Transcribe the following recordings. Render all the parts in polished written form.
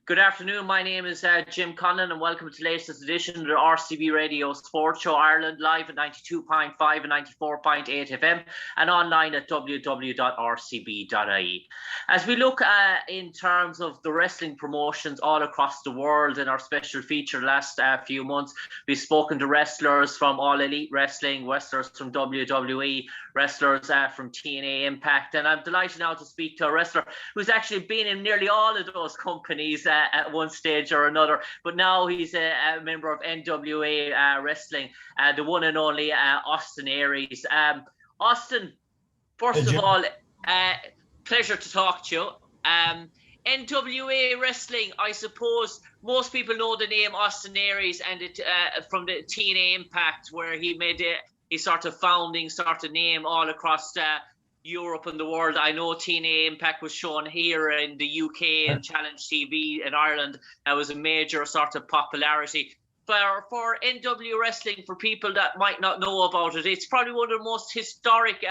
Good afternoon. My name is Jim Conlan, and welcome to the latest edition of the RCB Radio Sports Show Ireland, live at 92.5 and 94.8 FM and online at www.rcb.ie. As we look in terms of the wrestling promotions all across the world in our special feature last few months, we've spoken to wrestlers from All Elite Wrestling, wrestlers from WWE, wrestlers from TNA Impact, and I'm delighted now to speak to a wrestler who's actually been in nearly all of those companies at one stage or another, but now he's a member of NWA Wrestling, the one and only Austin Aries. Austin, first of all, pleasure to talk to you. NWA Wrestling, I suppose most people know the name Austin Aries and it from the TNA Impact, where he made a sort of founding sort of name all across Europe and the world. I know TNA Impact was shown here in the UK and Challenge TV in Ireland. That was a major sort of popularity. For NWA Wrestling, for people that might not know about it, it's probably one of the most historic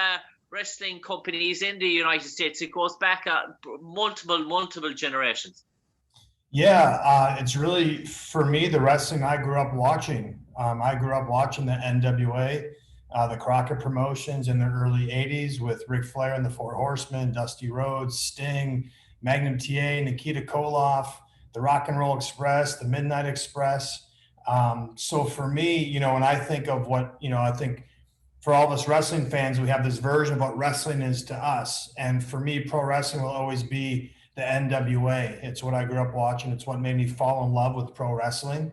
wrestling companies in the United States. It goes back multiple generations. Yeah, it's really, for me, the wrestling I grew up watching. I grew up watching the NWA, the Crockett promotions in the early 80s with Ric Flair and the Four Horsemen, Dusty Rhodes, Sting, Magnum TA, Nikita Koloff, the Rock and Roll Express, the Midnight Express. So for me, when I think of what, I think for all of us wrestling fans, we have this version of what wrestling is to us. And for me, pro wrestling will always be the NWA. It's what I grew up watching. It's what made me fall in love with pro wrestling.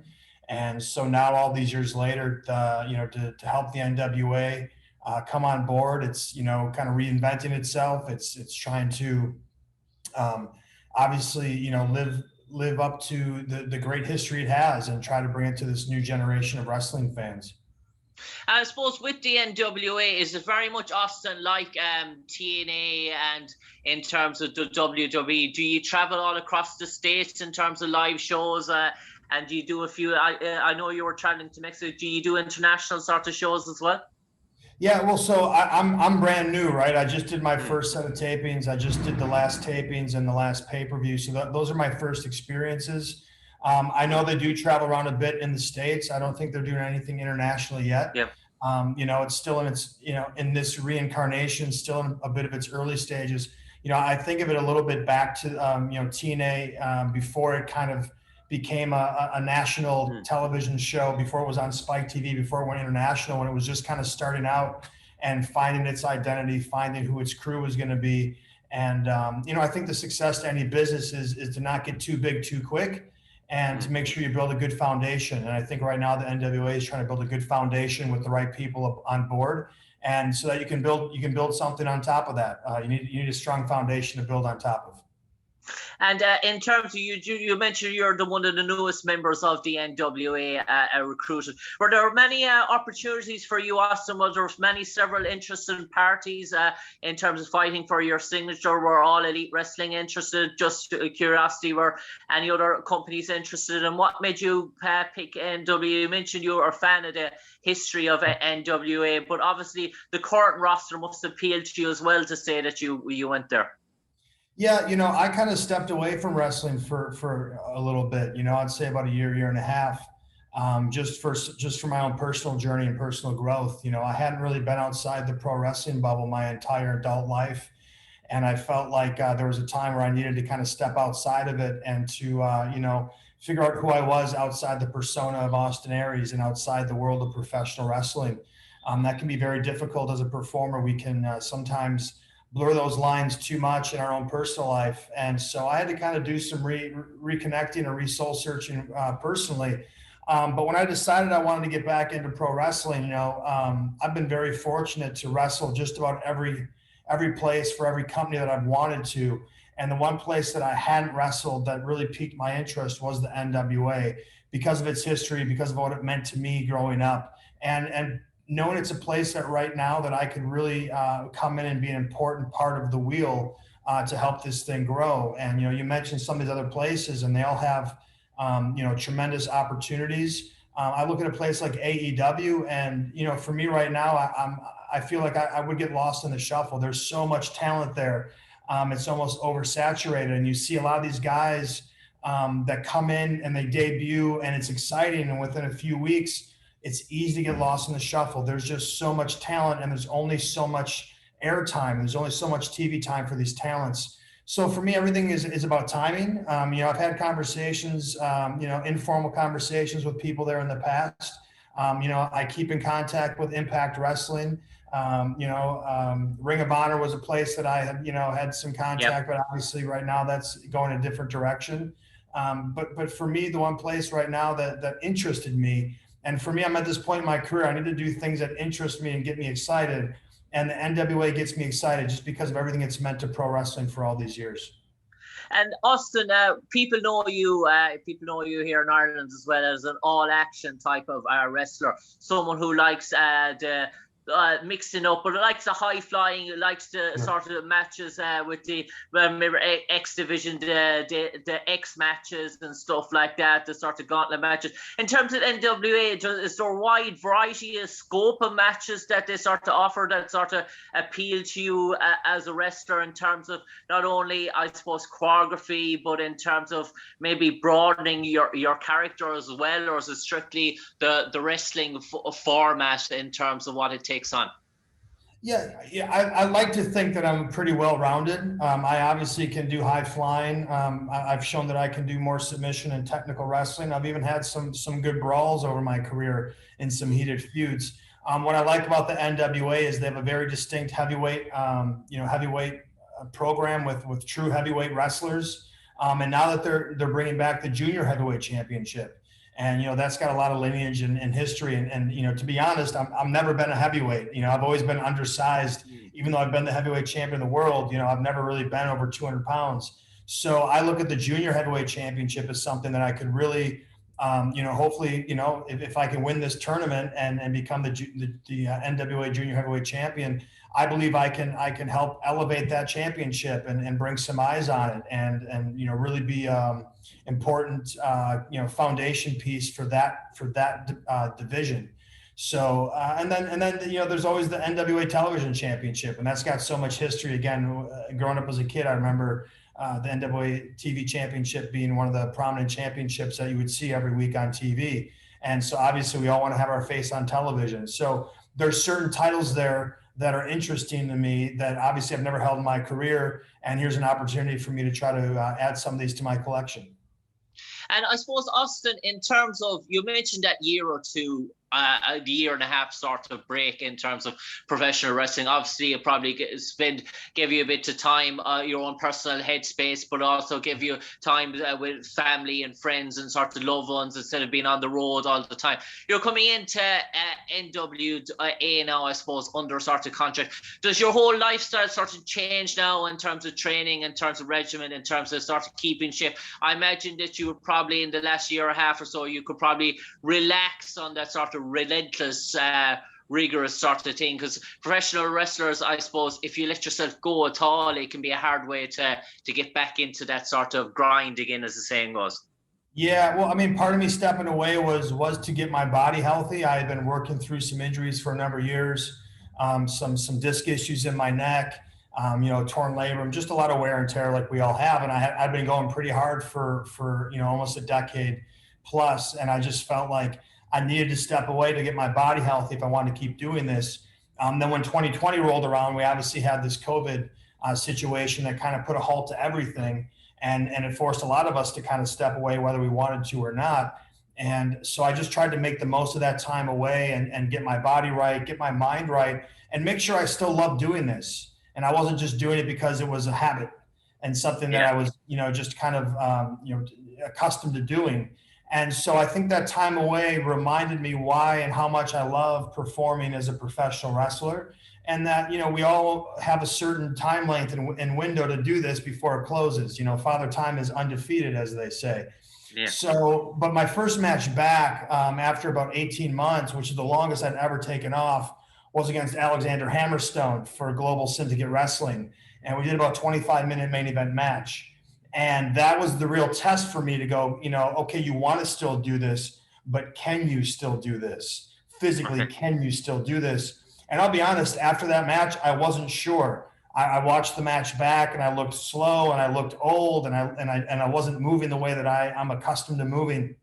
And so now, all these years later, to help the NWA come on board, it's kind of reinventing itself. It's trying to obviously live up to the great history it has and try to bring it to this new generation of wrestling fans. I suppose with the NWA, is it very much Austin like TNA, and in terms of the WWE, do you travel all across the states in terms of live shows? And do you do a few? I know you were traveling to Mexico. Do you do international sort of shows as well? Yeah, well, so I'm brand new, right? I just did my first set of tapings. I just did the last tapings and the last pay-per-view. So those are my first experiences. I know they do travel around a bit in the States. I don't think they're doing anything internationally yet. Yeah. It's still in its, in this reincarnation, still in a bit of its early stages. I think of it a little bit back to, TNA before it kind of became a national television show, before it was on Spike TV, before it went international, when it was just kind of starting out and finding its identity, finding who its crew was going to be. And, I think the success to any business is to not get too big too quick and to make sure you build a good foundation. And I think right now the NWA is trying to build a good foundation with the right people on board. And so that you can build something on top of that. You need a strong foundation to build on top of. And in terms of you mentioned you're one of the newest members of the NWA recruited. Were there many opportunities for you, Austin? Was there several interested parties in terms of fighting for your signature? Were All Elite Wrestling interested? Just curiosity, were any other companies interested? And what made you pick NWA? You mentioned you were a fan of the history of NWA, but obviously the current roster must appeal to you as well, to say that you went there. Yeah, I kind of stepped away from wrestling for a little bit. I'd say about a year and a half, just for my own personal journey and personal growth. I hadn't really been outside the pro wrestling bubble my entire adult life, and I felt like there was a time where I needed to kind of step outside of it and to figure out who I was outside the persona of Austin Aries and outside the world of professional wrestling. That can be very difficult as a performer. We can sometimes blur those lines too much in our own personal life. And so I had to kind of do some reconnecting or re-soul searching personally. But when I decided I wanted to get back into pro wrestling, I've been very fortunate to wrestle just about every place for every company that I've wanted to. And the one place that I hadn't wrestled that really piqued my interest was the NWA, because of its history, because of what it meant to me growing up. And knowing it's a place that right now that I could really come in and be an important part of the wheel to help this thing grow. And, you mentioned some of these other places, and they all have, tremendous opportunities. I look at a place like AEW, and, for me right now, I feel like I would get lost in the shuffle. There's so much talent there. It's almost oversaturated, and you see a lot of these guys that come in and they debut, and it's exciting. And within a few weeks, it's easy to get lost in the shuffle. There's just so much talent, and there's only so much airtime. There's only so much TV time for these talents. So for me, everything is about timing. I've had conversations, informal conversations with people there in the past. I keep in contact with Impact Wrestling. Ring of Honor was a place that I had some contact, but obviously right now that's going a different direction. But for me, the one place right now that interested me, and for me, I'm at this point in my career, I need to do things that interest me and get me excited. And the NWA gets me excited just because of everything it's meant to pro wrestling for all these years. And Austin, people know you here in Ireland as well as an all-action type of wrestler, someone who likes the mixing up, but likes the high flying, likes the sort of matches with the X division, the X matches and stuff like that, the sort of gauntlet matches. In terms of NWA, is there a wide variety of scope of matches that they sort of offer that sort of appeal to you as a wrestler, in terms of not only, I suppose, choreography, but in terms of maybe broadening your character as well, or is it strictly the wrestling format in terms of what it takes on? Yeah. I like to think that I'm pretty well-rounded. I obviously can do high flying. I've shown that I can do more submission and technical wrestling. I've even had some good brawls over my career in some heated feuds. What I like about the NWA is they have a very distinct heavyweight program with true heavyweight wrestlers. And now that they're bringing back the junior heavyweight championship. And, that's got a lot of lineage and history. And, to be honest, I've never been a heavyweight. I've always been undersized, even though I've been the heavyweight champion of the world. I've never really been over 200 pounds. So I look at the junior heavyweight championship as something that I could really, hopefully, if I can win this tournament and become the NWA junior heavyweight champion, I believe I can help elevate that championship and bring some eyes on it and really be important foundation piece for that division. So and then there's always the NWA television championship, and that's got so much history. Again, growing up as a kid, I remember the NWA TV championship being one of the prominent championships that you would see every week on TV. And so obviously we all want to have our face on television. So there's certain titles there that are interesting to me that obviously I've never held in my career. And here's an opportunity for me to try to add some of these to my collection. And I suppose, Austin, in terms of, you mentioned that year or two, a year and a half sort of break in terms of professional wrestling. Obviously, it probably give you a bit of time, your own personal headspace, but also give you time with family and friends and sort of loved ones instead of being on the road all the time. You're coming into NWA now, I suppose, under sort of contract. Does your whole lifestyle sort of change now in terms of training, in terms of regimen, in terms of sort of keeping shape? I imagine that you would probably, in the last year and a half or so, you could probably relax on that sort of relentless, rigorous sort of thing, because professional wrestlers, I suppose, if you let yourself go at all, it can be a hard way to get back into that sort of grind again, as the saying goes. Yeah, well, I mean, part of me stepping away was to get my body healthy. I had been working through some injuries for a number of years, some disc issues in my neck, torn labrum, just a lot of wear and tear like we all have. And I'd been going pretty hard for almost a decade plus, and I just felt like I needed to step away to get my body healthy if I wanted to keep doing this. Then when 2020 rolled around, we obviously had this COVID situation that kind of put a halt to everything. And it forced a lot of us to kind of step away, whether we wanted to or not. And so I just tried to make the most of that time away and get my body right, get my mind right, and make sure I still love doing this. And I wasn't just doing it because it was a habit and something that I was, just kind of, accustomed to doing. And so I think that time away reminded me why and how much I love performing as a professional wrestler. And that, we all have a certain time length and window to do this before it closes. Father Time is undefeated, as they say. Yeah. So, but my first match back after about 18 months, which is the longest I'd ever taken off, was against Alexander Hammerstone for Global Syndicate Wrestling. And we did about 25-minute main event match. And that was the real test for me to go, okay, you want to still do this, but can you still do this? Physically, can you still do this? And I'll be honest, after that match, I wasn't sure. I watched the match back and I looked slow and I looked old and I wasn't moving the way that I'm accustomed to moving.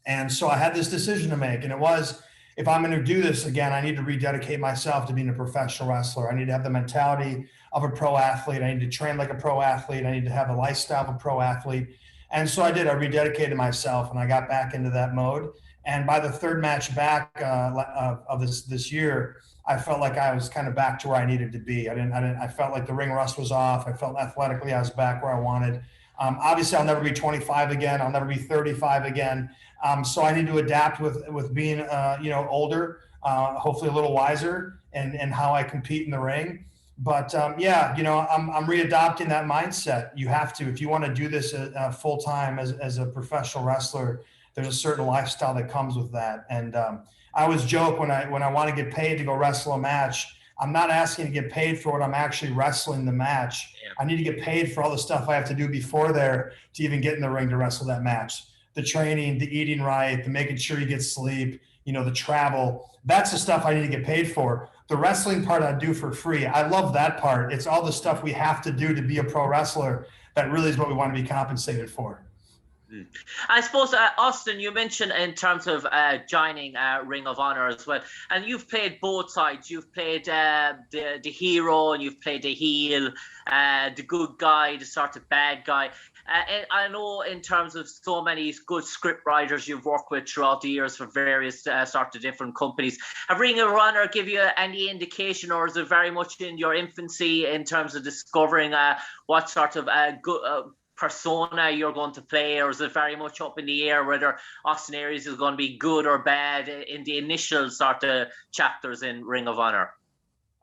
And so I had this decision to make, and it was, if I'm going to do this again, I need to rededicate myself to being a professional wrestler. I need to have the mentality of a pro athlete. I need to train like a pro athlete. I need to have the lifestyle of a pro athlete. And so I did. I rededicated myself, and I got back into that mode. And by the third match back of this year, I felt like I was kind of back to where I needed to be. I felt like the ring rust was off. I felt athletically I was back where I wanted. Obviously, I'll never be 25 again. I'll never be 35 again. So I need to adapt with being, older, hopefully a little wiser, and how I compete in the ring. But I'm readopting that mindset. You have to, if you want to do this full time as a professional wrestler. There's a certain lifestyle that comes with that. And I always joke when I want to get paid to go wrestle a match, I'm not asking to get paid for what I'm actually wrestling the match. Yeah. I need to get paid for all the stuff I have to do before there to even get in the ring to wrestle that match. The training, the eating right, the making sure you get sleep, the travel. That's the stuff I need to get paid for. The wrestling part I do for free. I love that part. It's all the stuff we have to do to be a pro wrestler that really is what we want to be compensated for. I suppose, Austin, you mentioned in terms of joining Ring of Honor as well, and you've played both sides. You've played the hero, and you've played the heel, the good guy, the sort of bad guy. And I know in terms of so many good script writers you've worked with throughout the years for various sort of different companies. Have Ring of Honor give you any indication, or is it very much in your infancy in terms of discovering what sort of good persona you're going to play, or is it very much up in the air whether Austin Aries is going to be good or bad in the initial sort of chapters in Ring of Honor?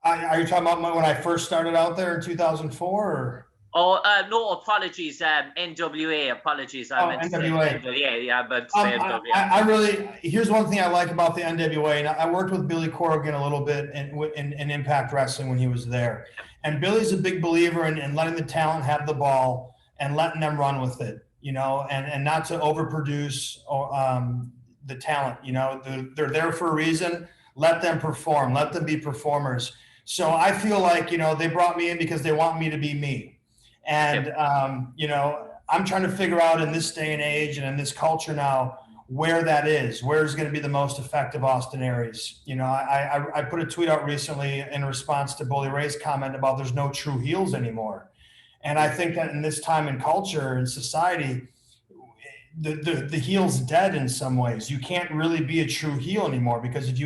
Are you talking about when I first started out there in 2004? Or? Oh, no, apologies. NWA, apologies. I meant NWA. To say, yeah, but NWA. Here's one thing I like about the NWA. And I worked with Billy Corrigan a little bit in Impact Wrestling when he was there. And Billy's a big believer in letting the talent have the ball and letting them run with it, and not to overproduce the talent. They're there for a reason. Let them perform. Let them be performers. So I feel like, they brought me in because they want me to be me. And, I'm trying to figure out in this day and age and in this culture now where that is. Where's going to be the most effective Austin Aries? I put a tweet out recently in response to Bully Ray's comment about there's no true heels anymore. And I think that in this time and culture and society, the heel's dead in some ways. You can't really be a true heel anymore, because if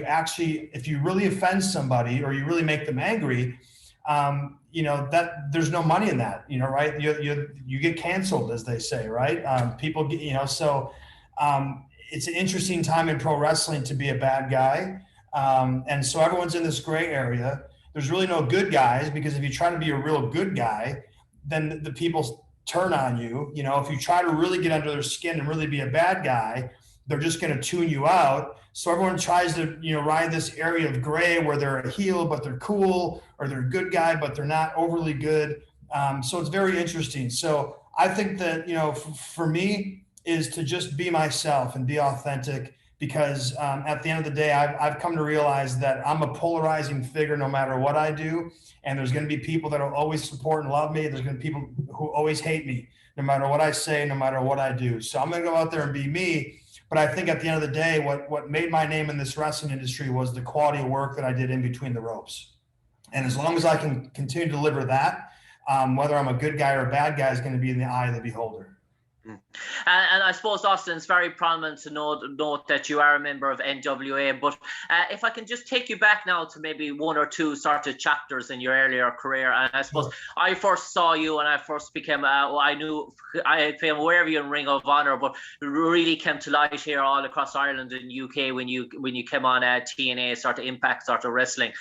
you really offend somebody or you really make them angry, that there's no money in that, right? You get canceled, as they say, right? People get, so it's an interesting time in pro wrestling to be a bad guy. And so everyone's in this gray area. There's really no good guys, because if you try to be a real good guy, then the people turn on you. If you try to really get under their skin and really be a bad guy, they're just going to tune you out. So everyone tries to, ride this area of gray where they're a heel, but they're cool, or they're a good guy, but they're not overly good. So it's very interesting. So I think that, for me is to just be myself and be authentic, because at the end of the day, I've come to realize that I'm a polarizing figure no matter what I do. And there's going to be people that will always support and love me. There's going to be people who always hate me, no matter what I say, no matter what I do. So I'm going to go out there and be me. But I think at the end of the day, what made my name in this wrestling industry was the quality of work that I did in between the ropes. And as long as I can continue to deliver that, whether I'm a good guy or a bad guy is going to be in the eye of the beholder. And I suppose, Austin, it's very prominent to note that you are a member of NWA. But if I can just take you back now to maybe one or two sort of chapters in your earlier career. And I suppose I first saw you and I first became, I became aware of you in Ring of Honor, but really came to light here all across Ireland and UK when you came on TNA, sort of Impact, sort of wrestling,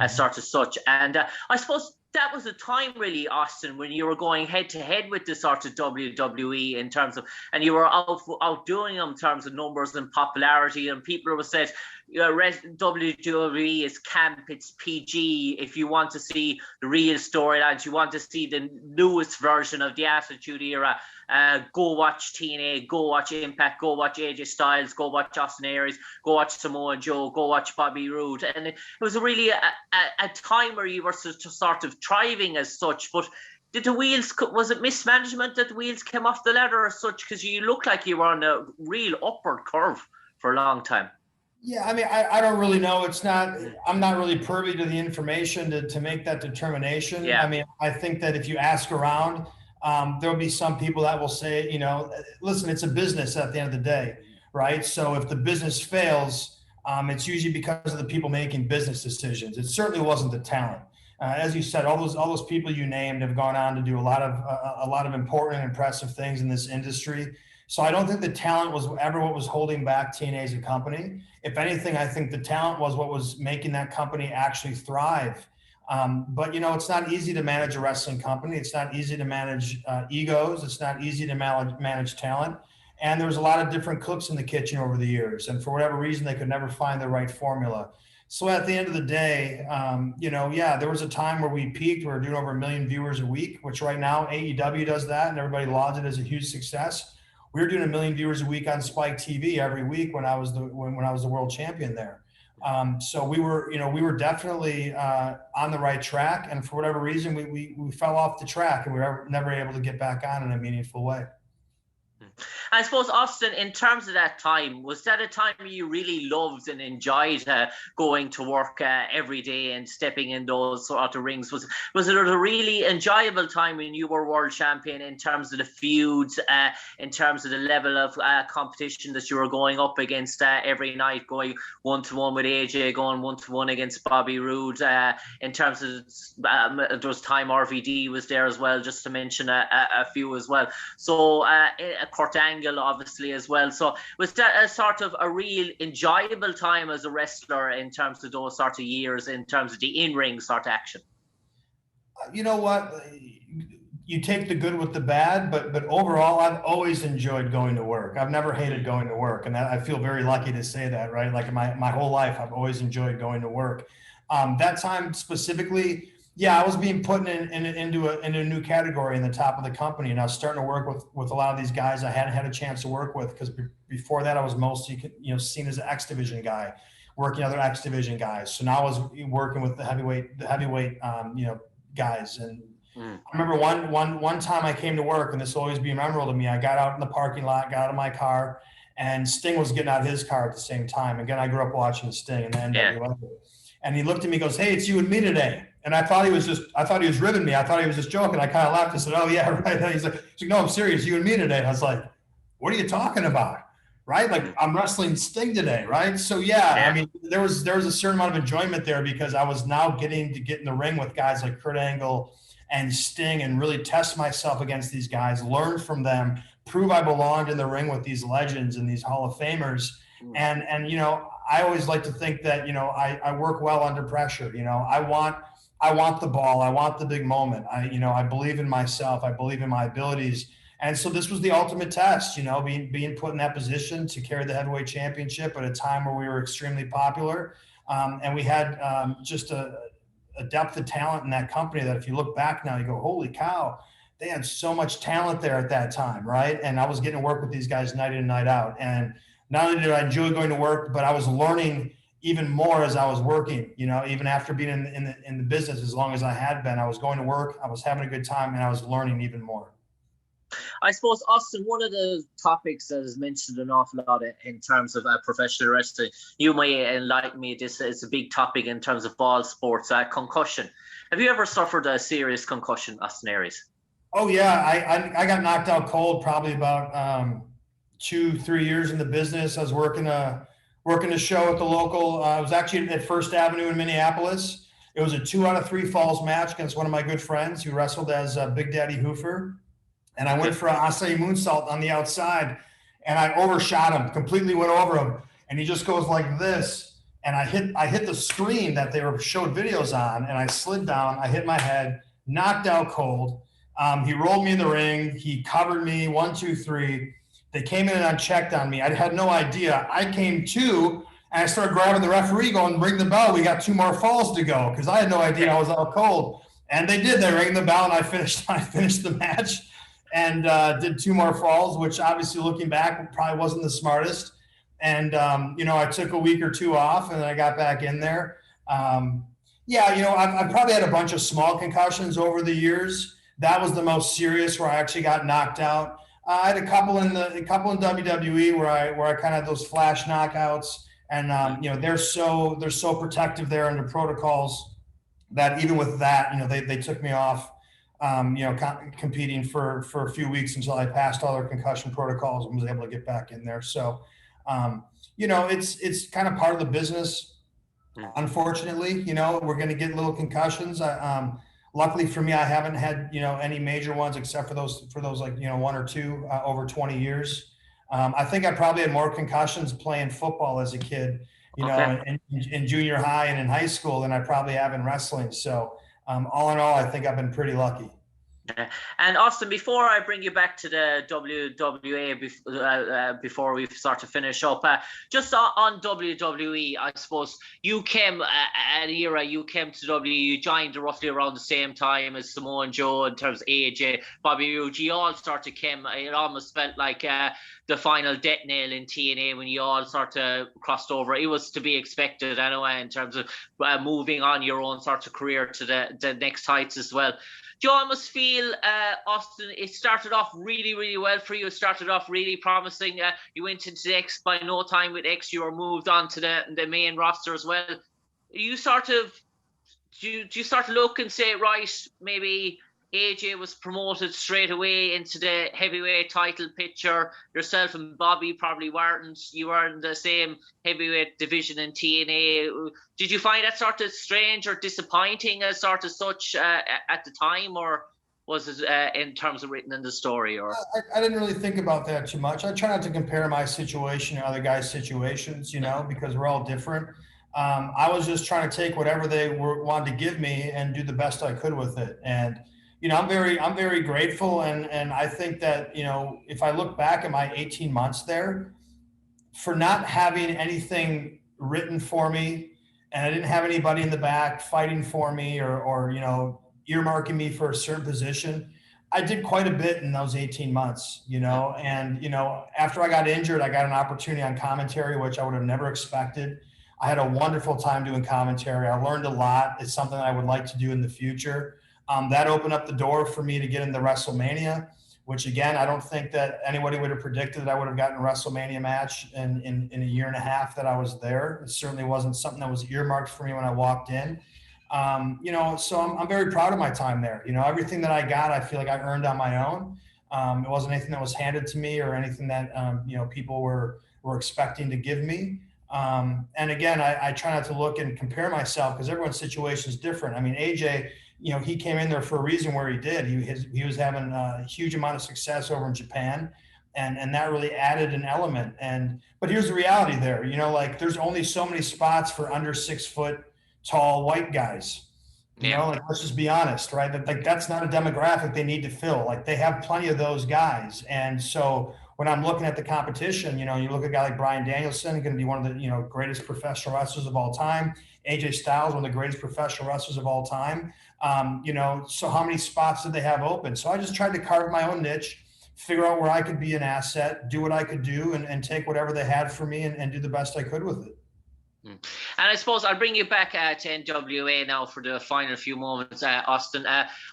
sort of such. And I suppose that was a time, really, Austin, when you were going head to head with the sort of WWE in terms of, and you were outdoing them in terms of numbers and popularity, and people would say WWE is camp, it's PG. If you want to see the real storylines, you want to see the newest version of the Attitude Era, go watch TNA, go watch Impact, go watch AJ Styles, go watch Austin Aries, go watch Samoa Joe, go watch Bobby Roode. And it was really a time where you were sort of thriving as such. But did the wheels, was it mismanagement that the wheels came off the ladder as such? Because you look like you were on a real upward curve for a long time. Yeah, I mean, I don't really know. I'm not really privy to the information to make that determination. Yeah. I mean, I think that if you ask around, there'll be some people that will say, listen, it's a business at the end of the day, right? So if the business fails, it's usually because of the people making business decisions. It certainly wasn't the talent. As you said, all those people you named have gone on to do a lot of important and impressive things in this industry. So I don't think the talent was ever what was holding back TNA as a company. If anything, I think the talent was what was making that company actually thrive. But it's not easy to manage a wrestling company. It's not easy to manage egos. It's not easy to manage talent. And there was a lot of different cooks in the kitchen over the years. And for whatever reason, they could never find the right formula. So at the end of the day, there was a time where we peaked. We were doing over 1 million viewers a week, which right now AEW does that, and everybody lauds it as a huge success. We were doing 1 million viewers a week on Spike TV every week when I was the world champion there. So we were definitely on the right track, and for whatever reason, we fell off the track, and we were never able to get back on in a meaningful way. I suppose, Austin, in terms of that time, was that a time you really loved and enjoyed going to work every day and stepping in those sort of rings? Was it a really enjoyable time when you were world champion in terms of the feuds, in terms of the level of competition that you were going up against every night, going 1-to-1 with AJ, going 1-to-1 against Bobby Roode, in terms of there was time RVD was there as well, just to mention a few as well. So Kurt Angle obviously as well. So was that a sort of a real enjoyable time as a wrestler in terms of those sort of years, in terms of the in-ring sort of action? You know what? You take the good with the bad, but overall, I've always enjoyed going to work. I've never hated going to work, and I feel very lucky to say that, right? Like my whole life, I've always enjoyed going to work. That time specifically, yeah, I was being put into a new category in the top of the company, and I was starting to work with a lot of these guys I hadn't had a chance to work with, because before that I was mostly seen as an X Division guy, working other X Division guys. So now I was working with the heavyweight guys. And I remember one time I came to work, and this will always be memorable to me. I got out in the parking lot, got out of my car, and Sting was getting out of his car at the same time. Again, I grew up watching Sting and the NWA. And he looked at me and goes, "Hey, it's you and me today." And I thought he was ribbing me. I thought he was just joking. I kind of laughed and said, "Oh yeah, right." And he's like, "No, I'm serious. You and me today." And I was like, "What are you talking about?" Right? Like, I'm wrestling Sting today, right? So yeah, I mean, there was a certain amount of enjoyment there, because I was now getting to get in the ring with guys like Kurt Angle and Sting and really test myself against these guys, learn from them, prove I belonged in the ring with these legends and these Hall of Famers. And I always like to think that, I work well under pressure. I want the ball. I want the big moment. I believe in myself. I believe in my abilities. And so this was the ultimate test, being put in that position to carry the heavyweight championship at a time where we were extremely popular. And we had just a depth of talent in that company that if you look back now, you go, holy cow, they had so much talent there at that time, right? And I was getting to work with these guys night in and night out. And not only did I enjoy going to work, but I was learning even more as I was working. Even after being in the business as long as I had been, I was going to work, I was having a good time, and I was learning even more. I suppose, Austin, one of the topics that is mentioned an awful lot in terms of professional wrestling, you may enlighten me, this is a big topic in terms of ball sports, concussion. Have you ever suffered a serious concussion, Austin Aries? Oh yeah, I got knocked out cold probably about 2-3 years in the business. I was working a show at the local. I was actually at First Avenue in Minneapolis. It was a 2 out of 3 falls match against one of my good friends who wrestled as Big Daddy Hoofer. And I went for an Asai moonsault on the outside, and I overshot him, completely went over him. And he just goes like this. And I hit the screen that they showed videos on, and I slid down. I hit my head, knocked out cold. He rolled me in the ring. He covered me, 1, 2, 3. They came in and unchecked on me. I had no idea. I came to, And I started grabbing the referee going, ring the bell. We got 2 more falls to go. Cause I had no idea I was all cold. And they did. They rang the bell and I finished the match and did 2 more falls, which obviously looking back probably wasn't the smartest. And, you know, I took a week or 2 off and then I got back in there. Yeah, you know, I've probably had a bunch of small concussions over the years. That was the most serious where I actually got knocked out. I had a couple in WWE where I kind of had those flash knockouts. And you know, they're so protective there under protocols that even with that, you know, they took me off, you know, competing for a few weeks until I passed all their concussion protocols and was able to get back in there. So, you know, it's kind of part of the business. Unfortunately, you know, we're going to get little concussions. Luckily for me, I haven't had, you know, any major ones except for those like, you know, 1 or 2 over 20 years. I think I probably had more concussions playing football as a kid, you know, in junior high and in high school than I probably have in wrestling. So all in all, I think I've been pretty lucky. And Austin, before I bring you back to the WWA, before we start to finish up, just on WWE, I suppose you came at an era, you came to WWE, you joined roughly around the same time as Samoa Joe in terms of AJ, Bobby Roode. You all sort of came, it almost felt like the final death nail in TNA when you all sort of crossed over. It was to be expected anyway in terms of moving on your own sort of career to the next heights as well. Do you almost feel, Austin, it started off really, really well for you? It started off really promising. You went into X by no time with X. You were moved on to the main roster as well. You sort of, do you start to look and say, right, maybe AJ was promoted straight away into the heavyweight title picture. Yourself and Bobby probably weren't. You were in the same heavyweight division in TNA. Did you find that sort of strange or disappointing as sort of such at the time, or was it in terms of written in the story? Or I didn't really think about that too much. I try not to compare my situation to other guys' situations, you know, because we're all different. I was just trying to take whatever they wanted to give me and do the best I could with it. And you know, I'm very grateful. And I think that, you know, if I look back at my 18 months there, for not having anything written for me, and I didn't have anybody in the back fighting for me or you know, earmarking me for a certain position, I did quite a bit in those 18 months, you know. And, you know, after I got injured, I got an opportunity on commentary, which I would have never expected. I had a wonderful time doing commentary. I learned a lot. It's something I would like to do in the future. That opened up the door for me to get into WrestleMania, which again, I don't think that anybody would have predicted that I would have gotten a WrestleMania match in a year and a half that I was there. It certainly wasn't something that was earmarked for me when I walked in. You know, so I'm very proud of my time there. You know, everything that I got, I feel like I earned on my own. It wasn't anything that was handed to me or anything that, you know, people were expecting to give me. And again, I try not to look and compare myself because everyone's situation is different. I mean, AJ, you know, he came in there for a reason where he did. He was having a huge amount of success over in Japan, and that really added an element. But here's the reality there. You know, like there's only so many spots for under 6 foot tall white guys. You know, like let's just be honest, right? Like that's not a demographic they need to fill. Like they have plenty of those guys, and so when I'm looking at the competition, you know, you look at a guy like Bryan Danielson, going to be one of the, you know, greatest professional wrestlers of all time. AJ Styles, one of the greatest professional wrestlers of all time. You know, so how many spots did they have open? So I just tried to carve my own niche, figure out where I could be an asset, do what I could do, and take whatever they had for me and do the best I could with it. And I suppose I'll bring you back to NWA now for the final few moments, Austin.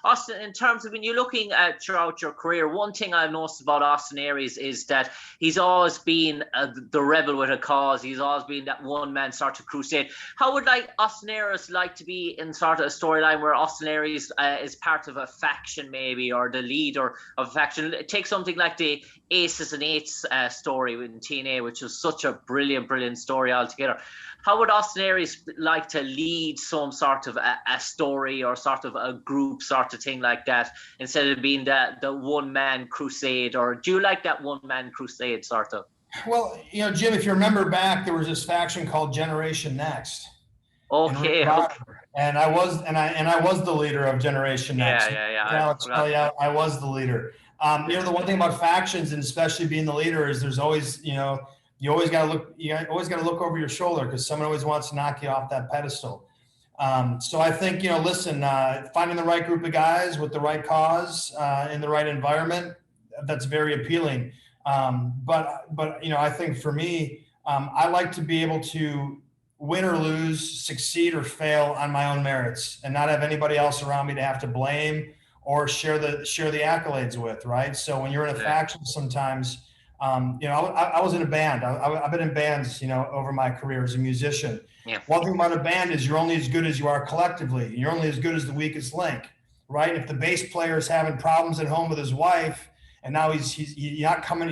Austin, in terms of when you're looking at throughout your career, one thing I've noticed about Austin Aries is that he's always been the rebel with a cause. He's always been that one-man sort of crusade. How would Austin Aries like to be in sort of a storyline where Austin Aries is part of a faction maybe, or the leader of a faction? Take something like the Aces and Eights story in TNA, which was such a brilliant story altogether. How would Austin Aries like to lead some sort of a story or sort of a group sort of thing like that, instead of being the one-man crusade? Or do you like that one-man crusade sort of? Well, you know, Jim, if you remember back, there was this faction called Generation Next. Okay. And I was the leader of Generation Next. Yeah. I was the leader. You know, the one thing about factions, and especially being the leader, is there's always, you know, you always got to look. You always got to look over your shoulder because someone always wants to knock you off that pedestal. So I think, listen, finding the right group of guys with the right cause in the right environment, that's very appealing. But I think for me, I like to be able to win or lose, succeed or fail on my own merits, and not have anybody else around me to have to blame or share the accolades with. Right. So when you're in a faction, sometimes, I was in a band. I've been in bands, over my career as a musician. Yeah. One thing about a band is you're only as good as you are collectively. You're only as good as the weakest link, right? If the bass player is having problems at home with his wife, and now he's not coming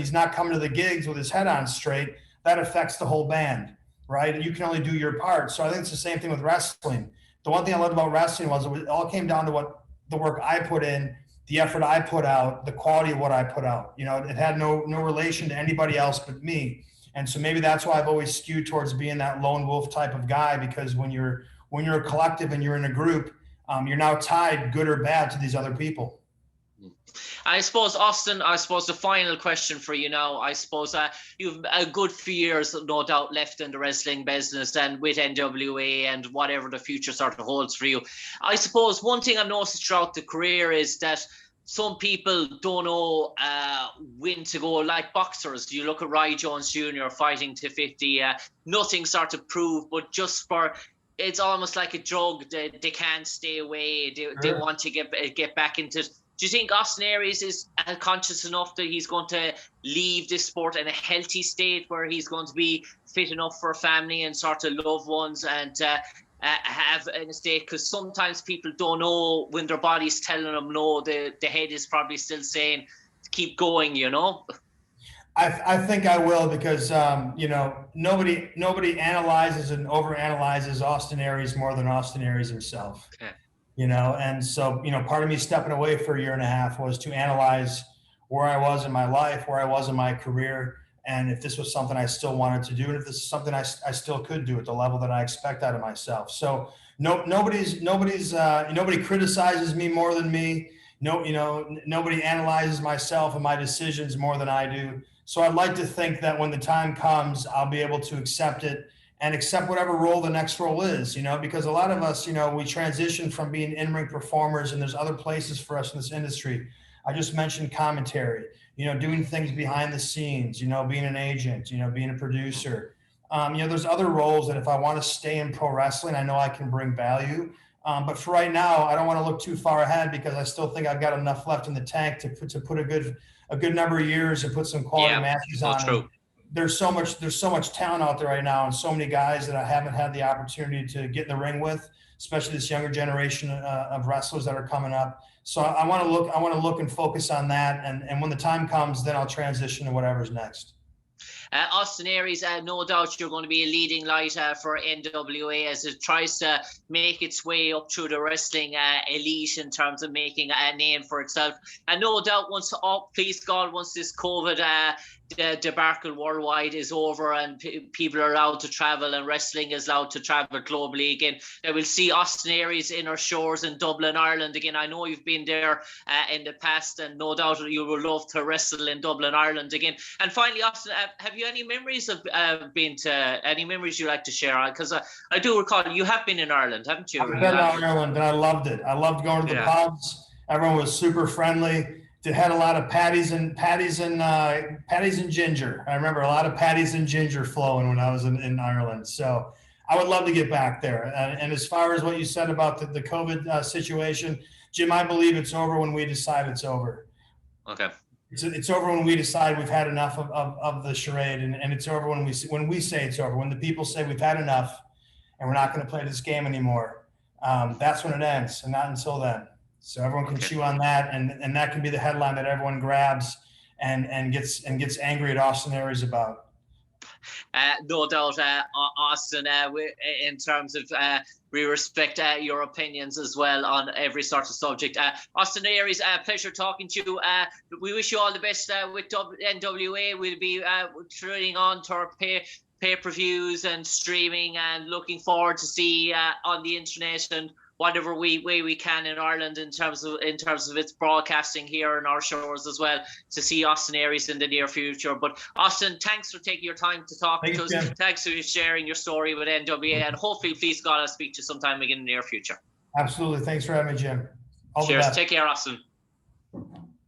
to the gigs with his head on straight, that affects the whole band, right? And you can only do your part. So I think it's the same thing with wrestling. The one thing I loved about wrestling was it all came down to what the work I put in, the effort I put out, the quality of what I put out. It had no relation to anybody else but me. And so maybe that's why I've always skewed towards being that lone wolf type of guy, because when you're a collective and you're in a group, you're now tied, good or bad, to these other people. I suppose, Austin, the final question for you now, I suppose you've a good few years, no doubt, left in the wrestling business and with NWA and whatever the future sort of holds for you. I suppose one thing I've noticed throughout the career is that some people don't know when to go, like boxers. You look at Roy Jones Jr. fighting to 50, nothing sort of proved, but just for, it's almost like a drug. They can't stay away. They want to get back into it. Do you think Austin Aries is conscious enough that he's going to leave this sport in a healthy state where he's going to be fit enough for a family and sort of loved ones and have in a state? Because sometimes people don't know when their body's telling them no, the head is probably still saying keep going, I think I will, because nobody analyzes and overanalyzes Austin Aries more than Austin Aries himself. Okay. And so, part of me stepping away for a year and a half was to analyze where I was in my life, where I was in my career, and if this was something I still wanted to do, and if this is something I still could do at the level that I expect out of myself. So nobody criticizes me more than me. Nobody analyzes myself and my decisions more than I do. So I'd like to think that when the time comes, I'll be able to accept it and accept whatever role the next role is, because a lot of us, we transition from being in-ring performers, and there's other places for us in this industry. I just mentioned commentary, doing things behind the scenes, being an agent, being a producer. There's other roles that if I want to stay in pro wrestling, I know I can bring value. But for right now, I don't want to look too far ahead, because I still think I've got enough left in the tank to put a good number of years and put some quality matches on. True. There's so much talent out there right now, and so many guys that I haven't had the opportunity to get in the ring with, especially this younger generation of wrestlers that are coming up. So I want to look and focus on that. And when the time comes, then I'll transition to whatever's next. Austin Aries, no doubt you're going to be a leading light for NWA as it tries to make its way up through the wrestling elite in terms of making a name for itself. And no doubt please God, once this COVID debacle worldwide is over and people are allowed to travel and wrestling is allowed to travel globally again, that we'll see Austin Aries in our shores in Dublin, Ireland again. I know you've been there in the past, and no doubt you would love to wrestle in Dublin, Ireland again. And finally, Austin, have you any memories of any memories you like to share? Because I do recall you have been in Ireland, haven't you? I've been in Ireland, and I loved it. I loved going to the pubs. Everyone was super friendly. They had a lot of patties and ginger. I remember a lot of patties and ginger flowing when I was in Ireland. So I would love to get back there. And as far as what you said about the COVID situation, Jim, I believe it's over when we decide it's over. Okay. It's over when we decide we've had enough of the charade, and it's over when we say it's over. When the people say we've had enough and we're not going to play this game anymore, that's when it ends, and not until then. So everyone can chew on that, and that can be the headline that everyone grabs and gets angry at Austin Aries about. No doubt, Austin, in terms of we respect your opinions as well on every sort of subject. Austin Aries, pleasure talking to you. We wish you all the best with NWA. We'll be trading on to our pay-per-views and streaming, and looking forward to see on the internet and whatever way we can in Ireland in terms of its broadcasting here in our shows as well, to see Austin Aries in the near future. But Austin, thanks for taking your time to talk to us. Jim. Thanks for sharing your story with NWA, and hopefully, please God, I'll speak to you sometime again in the near future. Absolutely. Thanks for having me, Jim. All Cheers. the best. Take care, Austin.